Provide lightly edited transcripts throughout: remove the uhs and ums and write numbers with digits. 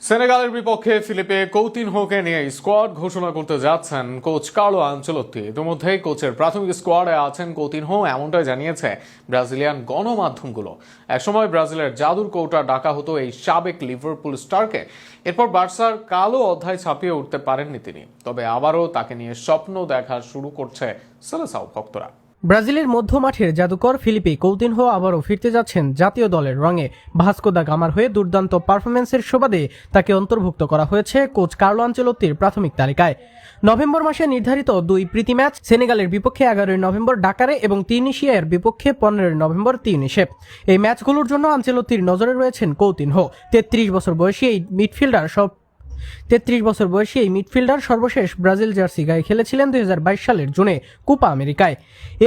সেনেগালের বিপক্ষে ফিলিপে কৌতিনহোকে নিয়ে স্কোয়াড ঘোষণা করতে যাচ্ছেন কোচ কার্লো আনচেলত্তি। ইতিমধ্যেই কোচের প্রাথমিক স্কোয়াডে আছেন কৌতিনহো, এমনটাই জানিয়েছে ব্রাজিলিয়ান গণমাধ্যমগুলো। একসময় ব্রাজিলের জাদুর কৌটা ডাকা হতো এই সাবেক লিভারপুল স্টারকে। এরপর বার্সার কালো অধ্যায় ছাপিয়ে উঠতে পারেননি তিনি, তবে আবারও তাকে নিয়ে স্বপ্ন দেখা শুরু করছে সেলেসাও ভক্তরা। ব্রাজিলের মধ্যমাঠের জাদুকর ফিলিপে কৌতিনহো আবারও ফিরতে যাচ্ছেন জাতীয় দলের রঙে। ভাস্কো দা গামার হয়ে দুর্দান্ত পারফরম্যান্সের সুবাদে তাকে অন্তর্ভুক্ত করা হয়েছে কোচ কার্লো আনচেলত্তির প্রাথমিক তালিকায়। নভেম্বর মাসে নির্ধারিত দুই প্রীতি ম্যাচ, সেনেগালের বিপক্ষে 11 নভেম্বর ডাকারে এবং তিউনিসিয়ার বিপক্ষে 15 নভেম্বর তিউনিসে। এই ম্যাচগুলোর জন্য আনচেলত্তির নজরে রয়েছেন কৌতিনহো। 33 বছর বয়সী এই মিডফিল্ডার সর্বশেষ ব্রাজিল জার্সি গায়ে খেলেছিলেন 2022 সালের জুনে কোপা আমেরিকায়।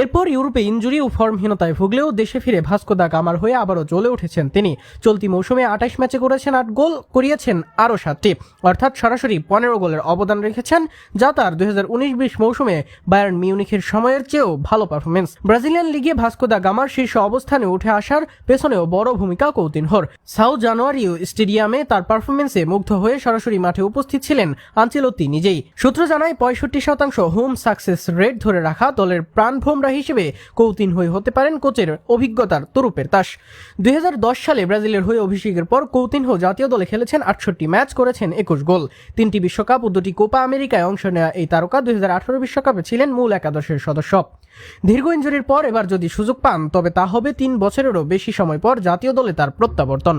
এরপর ইউরোপে ইনজুরি ও ফর্মহীনতায় ভুগলেও দেশে ফিরে ভাস্কো দা গামার হয়ে আবারও জ্বলে উঠেছেন তিনি। চলতি মৌসুমে 28 ম্যাচে করেছেন 8 গোল, করিয়েছেন আরও 7টি, অর্থাৎ সরাসরি 15 গোলের অবদান রেখেছেন, যা তার 2019-20 মৌসুমে বায়ার্ন মিউনিখের সময়ের চেয়েও ভালো পারফরমেন্স। ব্রাজিলিয়ান লিগে ভাস্কো দা গামার শীর্ষ অবস্থানে উঠে আসার পেছনেও বড় ভূমিকা কৌতিনহোর। সাউ জানুয়ারিও স্টেডিয়ামে তার পারফরমেন্সে মুগ্ধ হয়ে সরাসরি মাঠে উপস্থিত ছিলেন আনচেলত্তি নিজেই। সূত্র জানায় 65% হোম সাকসেস রেট ধরে রাখা দলের প্রাণভোমরা হিসেবে কৌতিনহো হতে পারেন কোচের অভিজ্ঞতার তরুপের তাস। 2010 সালে ব্রাজিলের হয়ে অভিষেকের পর কৌতিনহো জাতীয় দলে খেলেছেন 68 ম্যাচ, করেছেন 21 গোল। 3টি বিশ্বকাপ ও 2টি কোপা আমেরিকায় অংশ নেওয়া এই তারকা 2018 বিশ্বকাপে ছিলেন মূল একাদশের সদস্য। দীর্ঘ ইনজুরির পর এবার যদি সুযোগ পান, তবে তা হবে 3 বছরেরও বেশি সময় পর জাতীয় দলে তার প্রত্যাবর্তন।